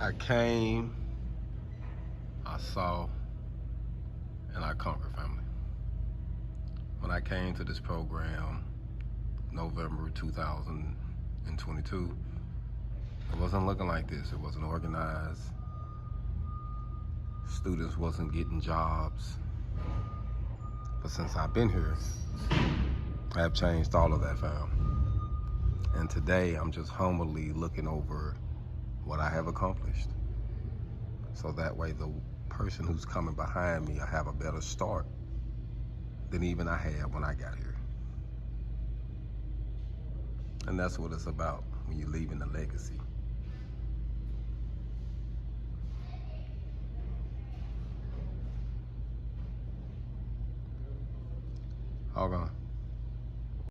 I came, I saw, and I conquered, family. When I came to this program, November 2022, it wasn't looking like this. It wasn't organized. Students wasn't getting jobs. But since I've been here, I have changed all of that, fam. And today, I'm just humbly looking over what I have accomplished. So that way, the person who's coming behind me, I have a better start than even I had when I got here. And that's what it's about when you're leaving a legacy.